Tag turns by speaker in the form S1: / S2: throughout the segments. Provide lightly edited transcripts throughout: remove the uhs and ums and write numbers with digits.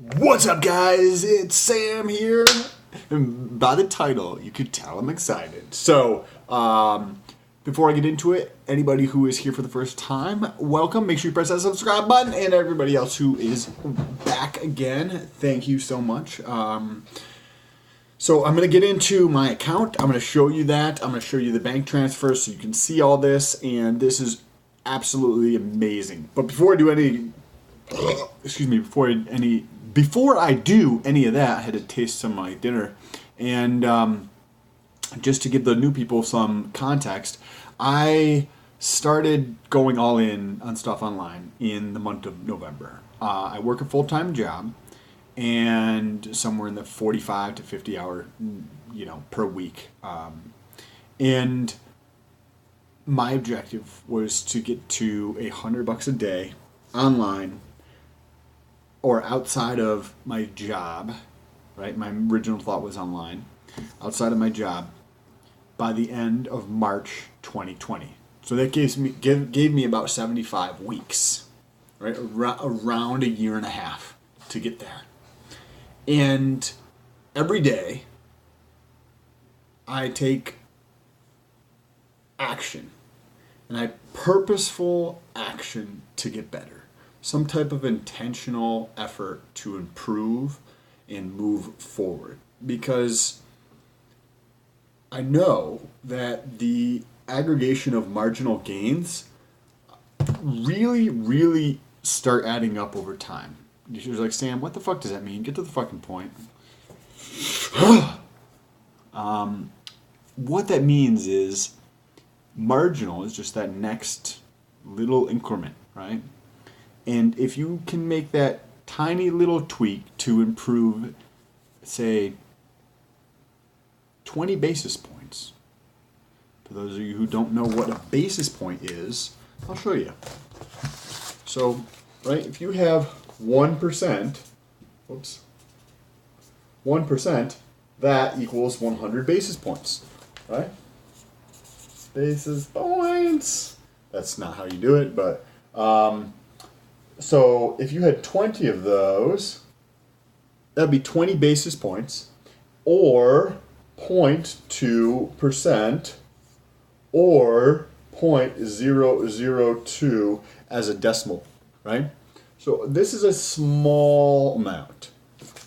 S1: What's up, guys? It's Sam here. And by the title, you could tell I'm excited. So, before I get into it, anybody who is here for the first time, welcome. Make sure you press that subscribe button. And everybody else who is back again, thank you so much. So I'm going to get into my account. I'm going to show you that. I'm going to show you the bank transfer so you can see all this. And this is absolutely amazing. But before I do any... Excuse me, before I do any of that, I had to taste some of my dinner. And just to give the new people some context, I started going all in on stuff online in the month of November. I work a full-time job and somewhere in the 45 to 50 hour, per week. And my objective was to get to $100 a day online or outside of my job, right? My original thought was online, outside of my job, by the end of March 2020. So that gave me about 75 weeks, right? Around a year and a half to get there. And every day, I take action, and I purposeful action to get better. Some type of intentional effort to improve and move forward. Because I know that the aggregation of marginal gains really start adding up over time. You're like, Sam, what the fuck does that mean? Get to the fucking point. What that means is marginal is just that next little increment, right? And if you can make that tiny little tweak to improve, say, 20 basis points. For those of you who don't know what a basis point is, I'll show you. So, right, if you have 1%, 1%, that equals 100 basis points, right? Basis points. That's not how you do it, but... So if you had 20 of those, that would be 20 basis points, or 0.2%, or 0.002 as a decimal, right? So this is a small amount,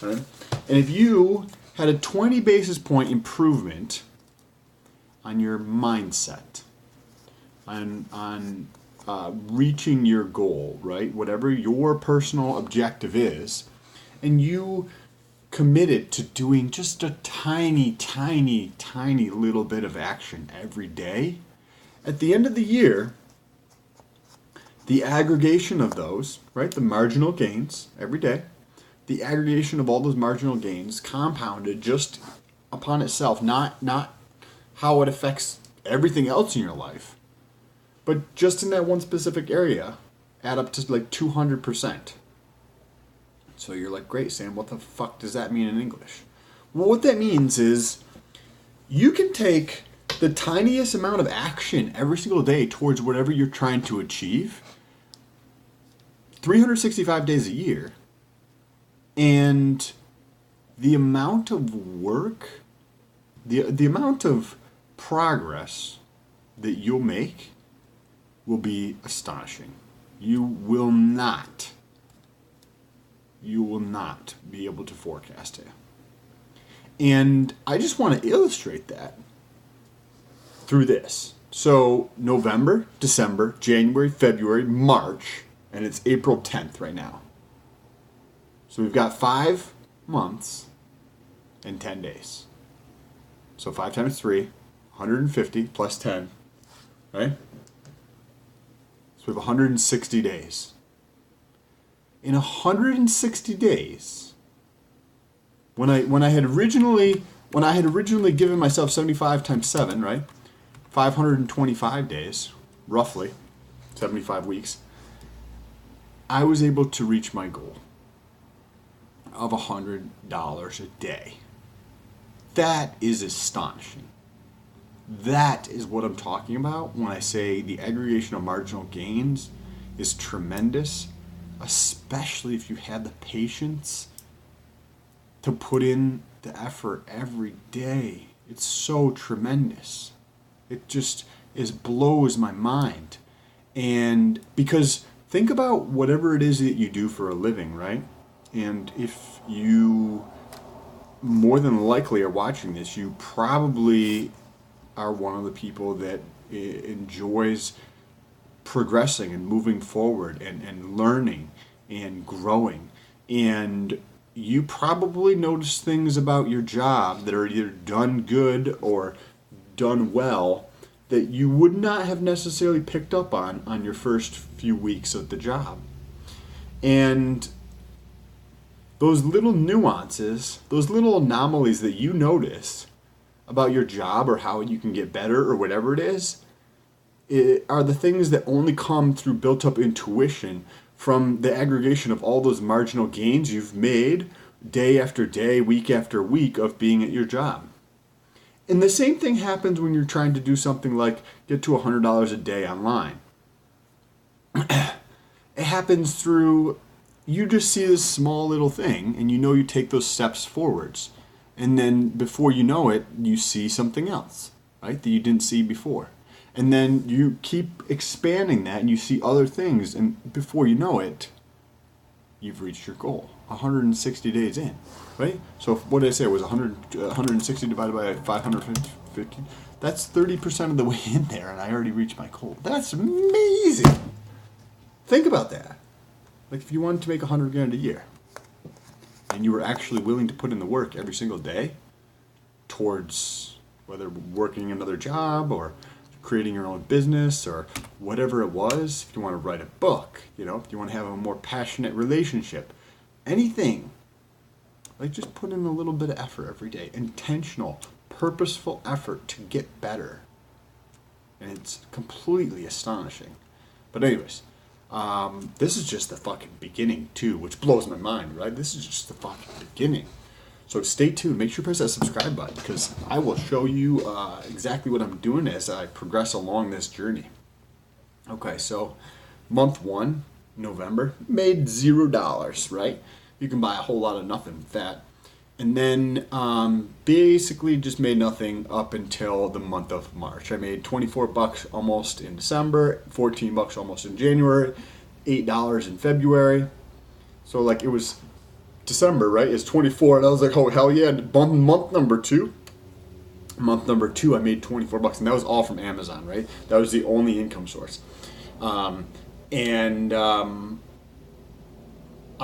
S1: right? And if you had a 20 basis point improvement on your mindset, on reaching your goal, right? Whatever your personal objective is, and you committed to doing just a tiny little bit of action every day, at the end of the year, the aggregation of those, right? The marginal gains every day, the aggregation of all those marginal gains compounded just upon itself, not how it affects everything else in your life, but just in that one specific area, add up to like 200%. So you're like, great, Sam, what the fuck does that mean in English? Well, what that means is you can take the tiniest amount of action every single day towards whatever you're trying to achieve, 365 days a year, and the amount of work, the amount of progress that you'll make will be astonishing. You will not be able to forecast it. And I just want to illustrate that through this. So November, December, January, February, March, and it's April 10th right now. So we've got 5 months and 10 days. So 5 times 3, 150 plus 10, right? We have 160 days. In 160 days, when I had originally given myself 75 times 7, right? 525 days, roughly, 75 weeks, I was able to reach my goal of $100 a day. That is astonishing. That is what I'm talking about when I say the aggregation of marginal gains is tremendous, especially if you had the patience to put in the effort every day. It's so tremendous. It just blows my mind. And because think about whatever it is that you do for a living, right? And if you more than likely are watching this, you probably are one of the people that enjoys progressing and moving forward and learning and growing. And you probably notice things about your job that are either done good or done well that you would not have necessarily picked up on your first few weeks of the job. And those little nuances, those little anomalies that you notice about your job or how you can get better or whatever it is, are the things that only come through built up intuition from the aggregation of all those marginal gains you've made day after day, week after week of being at your job. And the same thing happens when you're trying to do something like get to $100 a day online. It happens through, you just see this small little thing and you know you take those steps forwards. And then before you know it, you see something else, right, that you didn't see before. And then you keep expanding that and you see other things. And before you know it, you've reached your goal 160 days in, right? So what did I say? It was 160 divided by 550. That's 30% of the way in there, and I already reached my goal. That's amazing. Think about that. Like if you wanted to make 100 grand a year, and you were actually willing to put in the work every single day towards whether working another job or creating your own business or whatever it was, if you want to write a book, if you want to have a more passionate relationship, anything, like just put in a little bit of effort every day, intentional, purposeful effort to get better. And it's completely astonishing. But anyways, this is just the fucking beginning too, which blows my mind, right? This is just the fucking beginning. So stay tuned. Make sure you press that subscribe button because I will show you exactly what I'm doing as I progress along this journey. Okay, so month 1, November, made $0, right? You can buy a whole lot of nothing with that. And then basically just made nothing up until the month of March. I made $24 almost in December, $14 almost in January, $8 in February. So like it was December, right, is 24, and I was like, oh, hell yeah. Month number 2, I made $24, and that was all from Amazon, right? That was the only income source. I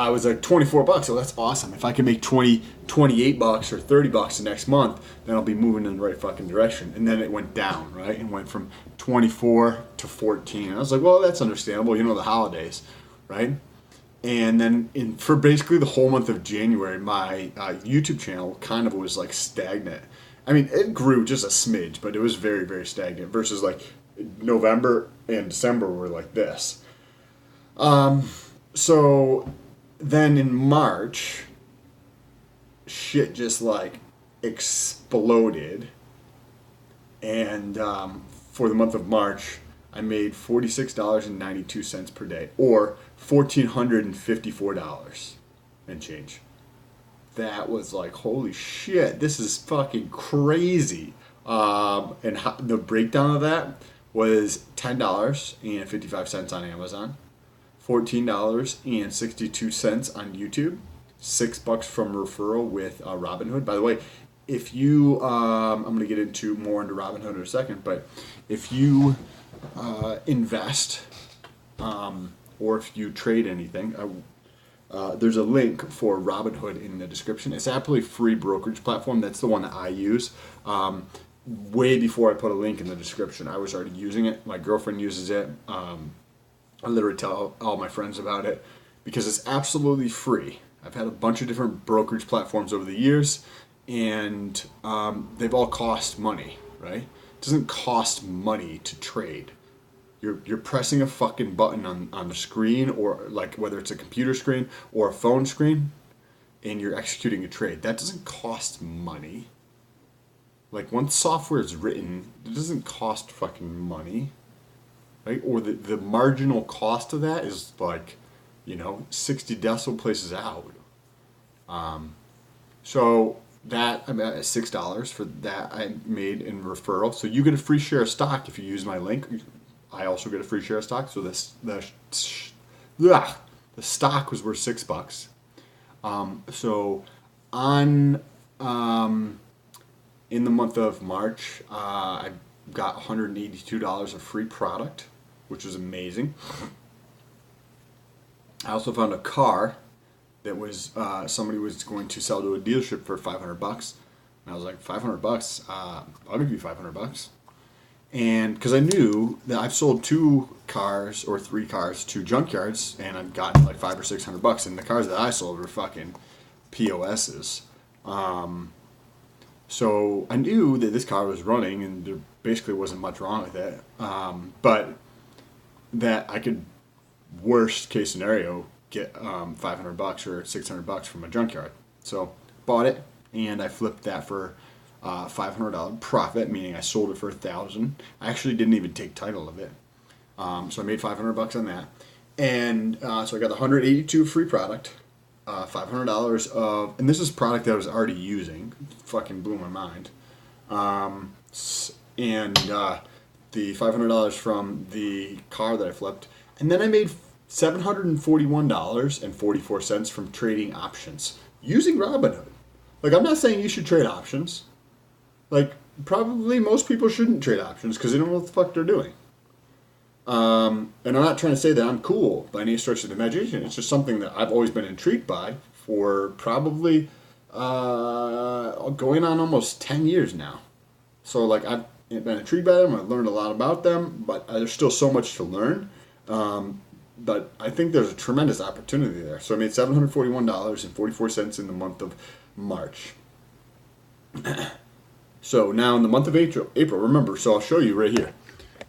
S1: was like, $24, so that's awesome. If I can make $28 or $30 the next month, then I'll be moving in the right fucking direction. And then it went down, right? It went from 24 to 14. And I was like, well, that's understandable, the holidays, right? And then for basically the whole month of January, my YouTube channel kind of was like stagnant. I mean, it grew just a smidge, but it was very, very stagnant versus like November and December were like this. So then in March, shit just like exploded. And for the month of March, I made $46.92 per day, or $1,454 and change. That was like, holy shit, this is fucking crazy. And the breakdown of that was $10.55 on Amazon, $14.62 on YouTube, $6 from referral with Robinhood. By the way, if you, I'm going to get into more into Robinhood in a second, but if you invest or if you trade anything, there's a link for Robinhood in the description. It's actually a free brokerage platform. That's the one that I use. Way before I put a link in the description, I was already using it. My girlfriend uses it. I literally tell all my friends about it because it's absolutely free. I've had a bunch of different brokerage platforms over the years, and they've all cost money, right? It doesn't cost money to trade. You're pressing a fucking button on the screen, or like whether it's a computer screen or a phone screen, and you're executing a trade. That doesn't cost money. Like once software is written, it doesn't cost fucking money, right? Or the marginal cost of that is like, 60 decimal places out. So that I'm at $6 for that I made in referral. So you get a free share of stock if you use my link. I also get a free share of stock. So the stock was worth $6. So on in the month of March, I got $182 of free product, which was amazing. I also found a car that was somebody was going to sell to a dealership for $500, and I was like, $500? I'll give you $500. And because I knew that I've sold 2 cars or 3 cars to junkyards, and I've gotten like $500 or $600, and the cars that I sold were fucking POSs. So I knew that this car was running, and there basically wasn't much wrong with it. But that I could, worst case scenario, get $500 or $600 from a junkyard. So bought it, and I flipped that for $500 profit, meaning I sold it for $1,000. I actually didn't even take title of it, so I made $500 on that, and so I got the 182 free product, $500 of, and this is product that I was already using. Fucking blew my mind, and the $500 from the car that I flipped, and then I made $741.44 from trading options using Robinhood. Like, I'm not saying you should trade options. Like, probably most people shouldn't trade options because they don't know what the fuck they're doing. And I'm not trying to say that I'm cool by any stretch of the imagination. It's just something that I've always been intrigued by for probably going on almost 10 years now. So, like, I've been intrigued by them. I've learned a lot about them, but there's still so much to learn. But I think there's a tremendous opportunity there. So I made $741.44 in the month of March. So now in the month of April, remember, so I'll show you right here.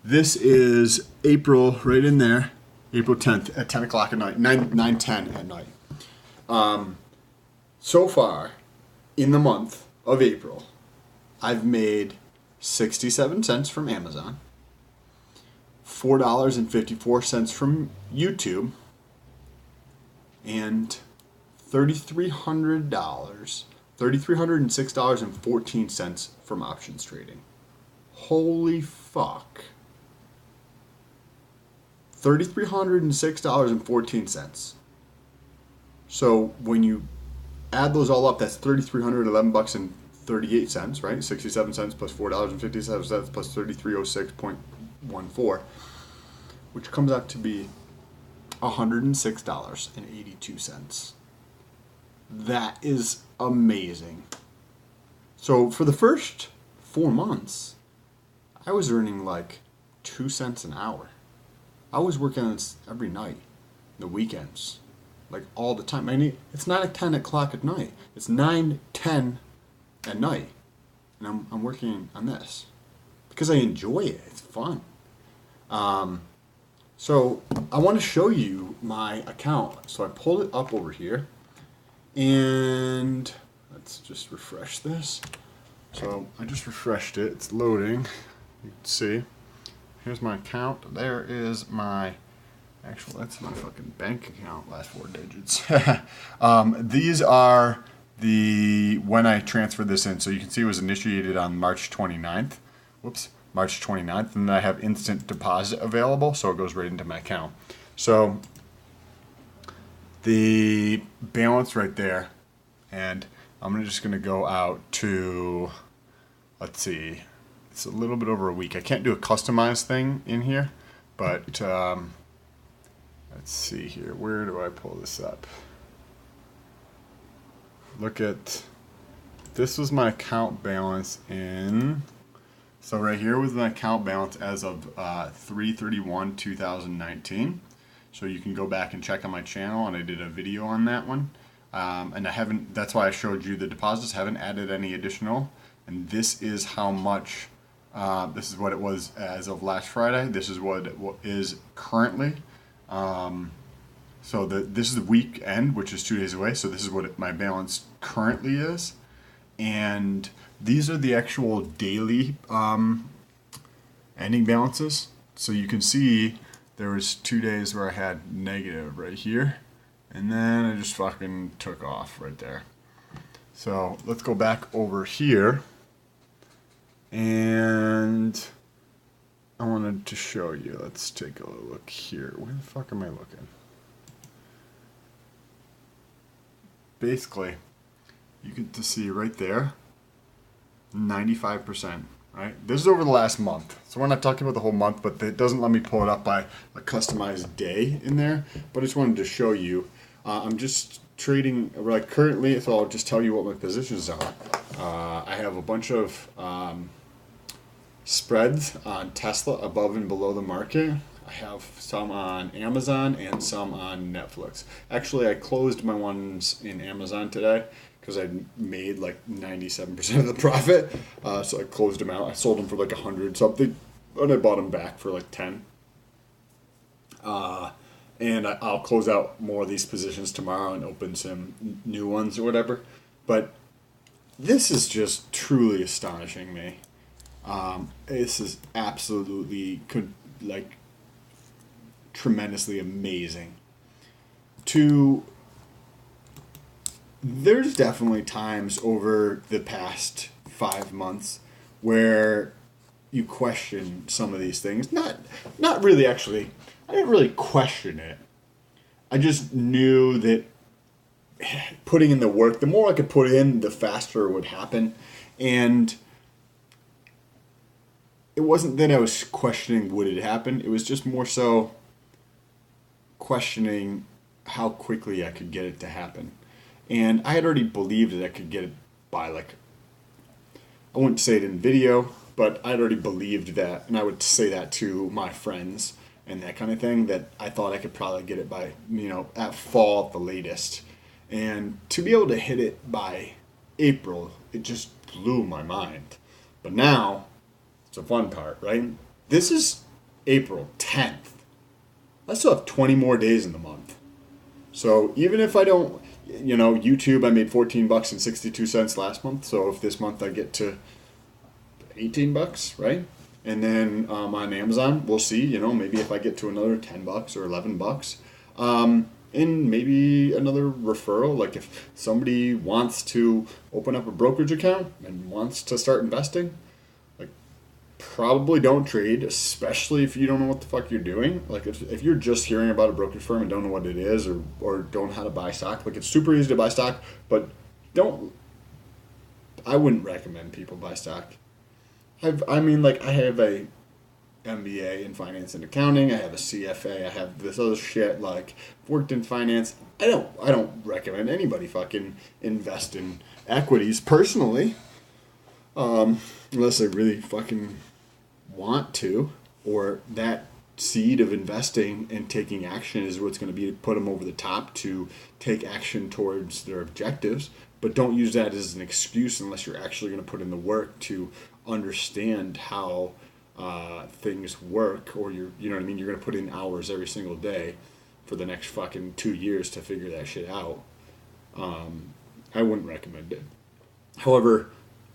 S1: This is April, right in there, April 10th at 10 o'clock at night, 9:10 at night. So far, in the month of April, I've made 67 cents from Amazon, $4.54 from YouTube, and $3,306.14 from options trading. Holy fuck. $3,306.14. So when you add those all up, that's $3,311.38, right? 67 cents plus $4.57 plus 3306.14, which comes out to be $106.82. That is amazing. So for the first 4 months, I was earning like 2 cents an hour. I was working on this every night, the weekends, like all the time. I mean, it's not at 10 o'clock at night. It's 9:10 at night, and I'm working on this because I enjoy it. It's fun. So I want to show you my account. So I pulled it up over here, and let's just refresh this. So I just refreshed it. It's loading. You can see. Here's my account. There is my that's my fucking bank account, last 4 digits. These are when I transferred this in. So you can see it was initiated on March 29th. March 29th. And then I have instant deposit available, so it goes right into my account. So the balance right there, and I'm just going to go out to, let's see, it's a little bit over a week. I can't do a customized thing in here, but let's see here. Where do I pull this up? Look at, this was my account balance so right here was my account balance as of 3/31/2019. So you can go back and check on my channel, and I did a video on that one. And that's why I showed you the deposits. Haven't added any additional. And this is how much, this is what it was as of last Friday. This is what it is currently. So this is the weekend, which is 2 days away. So this is what my balance currently is. And these are the actual daily ending balances. So you can see there was 2 days where I had negative right here. And then I just fucking took off right there. So let's go back over here. And I wanted to show you. Let's take a look here. Where the fuck am I looking? Basically, you get to see right there, 95%. Right? This is over the last month. So we're not talking about the whole month, but it doesn't let me pull it up by a customized day in there. But I just wanted to show you. I'm just trading, like currently, so I'll just tell you what my positions are. I have a bunch of spreads on Tesla above and below the market. I have some on Amazon and some on Netflix. Actually, I closed my ones in Amazon today because I made like 97% of the profit. So I closed them out. I sold them for like 100 something, and I bought them back for like 10. And I'll close out more of these positions tomorrow and open some new ones or whatever. But this is just truly astonishing me. This is absolutely tremendously amazing. There's definitely times over the past 5 months where you question some of these things. Not really actually. I didn't really question it. I just knew that putting in the work, the more I could put in, the faster it would happen. And it wasn't that I was questioning would it happen. It was just more so questioning how quickly I could get it to happen. And I had already believed that I could get it by I wouldn't say it in video, but I'd already believed that. And I would say that to my friends and that kind of thing, that I thought I could probably get it by, at fall at the latest. And to be able to hit it by April, it just blew my mind. But now, it's a fun part, right? This is April 10th. I still have 20 more days in the month. So even if I don't, YouTube, I made $14 and 62 cents last month. So if this month I get to $18, right? And then on Amazon, we'll see, maybe if I get to another $10 or $11. And maybe another referral, like if somebody wants to open up a brokerage account and wants to start investing, probably don't trade, especially if you don't know what the fuck you're doing. Like if you're just hearing about a brokerage firm and don't know what it is or don't know how to buy stock, it's super easy to buy stock, but I wouldn't recommend people buy stock. I have a MBA in finance and accounting. I have a CFA. I have this other shit. Worked in finance. I don't recommend anybody fucking invest in equities personally, unless they really fucking want to, or that seed of investing and taking action is what's going to be to put them over the top to take action towards their objectives. But don't use that as an excuse unless you're actually going to put in the work to understand how things work, or you're going to put in hours every single day for the next fucking 2 years to figure that shit out. I wouldn't recommend it. However,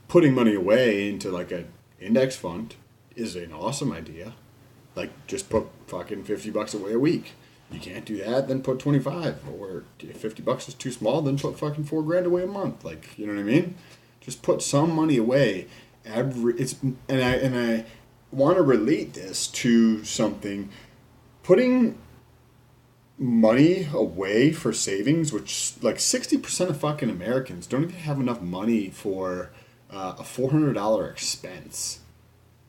S1: putting money away into an index fund is an awesome idea. Just put fucking $50 away a week. You can't do that, then put 25. Or if $50 is too small, then put fucking $4,000 away a month. You know what I mean? Just put some money away. I want to relate this to something. Putting money away for savings, which 60% of fucking Americans don't even have enough money for a $400 expense,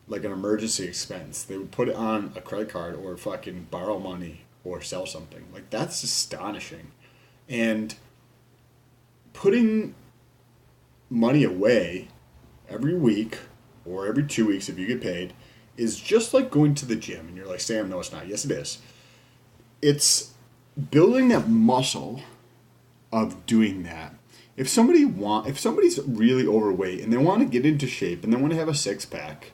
S1: like an emergency expense. They would put it on a credit card or fucking borrow money or sell something. That's astonishing. And putting money away every week or every 2 weeks if you get paid is just like going to the gym. And you're like, Sam, no, it's not. Yes, it is. It's building that muscle of doing that. If somebody's really overweight and they want to get into shape and they want to have a six-pack,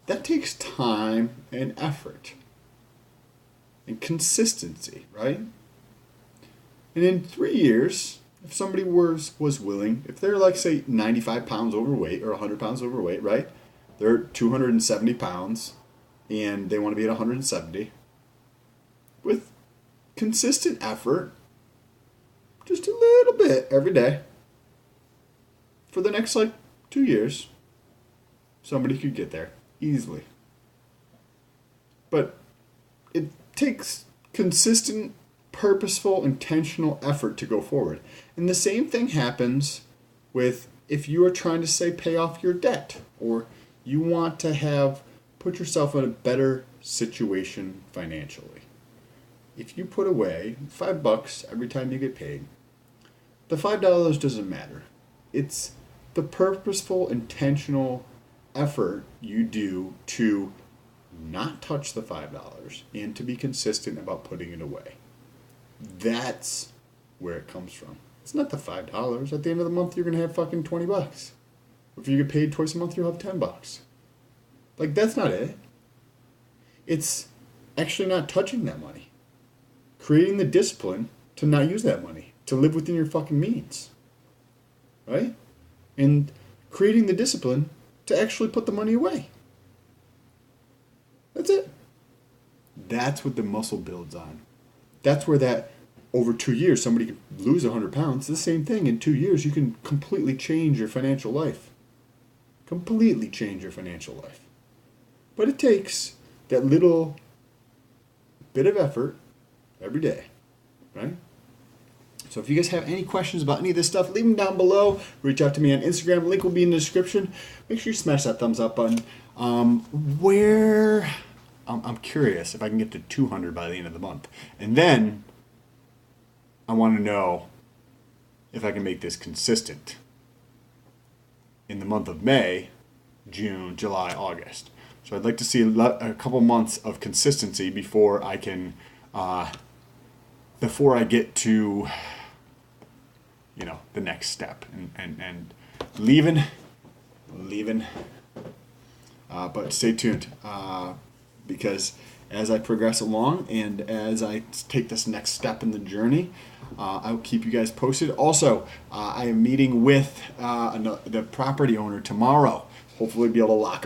S1: that takes time and effort and consistency, right? And in 3 years, if somebody was willing, if they're say 95 pounds overweight or 100 pounds overweight, right? They're 270 pounds and they want to be at 170. With consistent effort, just a little bit every day, for the next like 2 years, somebody could get there easily. But it takes consistent, purposeful, intentional effort to go forward. And the same thing happens with if you are trying to say pay off your debt, or you want to put yourself in a better situation financially. If you put away $5 every time you get paid, the $5 doesn't matter. It's the purposeful, intentional effort you do to not touch the $5 and to be consistent about putting it away. That's where it comes from. It's not the $5. At the end of the month, you're going to have fucking $20. If you get paid twice a month, you'll have $10. Like, that's not it. It's actually not touching that money. Creating the discipline to not use that money, to live within your fucking means. Right? And creating the discipline to actually put the money away. That's it. That's what the muscle builds on. That's where that, over 2 years, somebody can lose 100 pounds. It's the same thing. In 2 years, you can completely change your financial life. Completely change your financial life. But it takes that little bit of effort every day, right? So if you guys have any questions about any of this stuff, leave them down below. Reach out to me on Instagram. Link will be in the description. Make sure you smash that thumbs up button. I'm curious if I can get to 200 by the end of the month. And then I want to know if I can make this consistent in the month of May, June, July, August. So I'd like to see a couple months of consistency before I can, before I get to, the next step and leaving. But stay tuned, because as I progress along and as I take this next step in the journey, I will keep you guys posted. Also, I am meeting with the property owner tomorrow. Hopefully be able to lock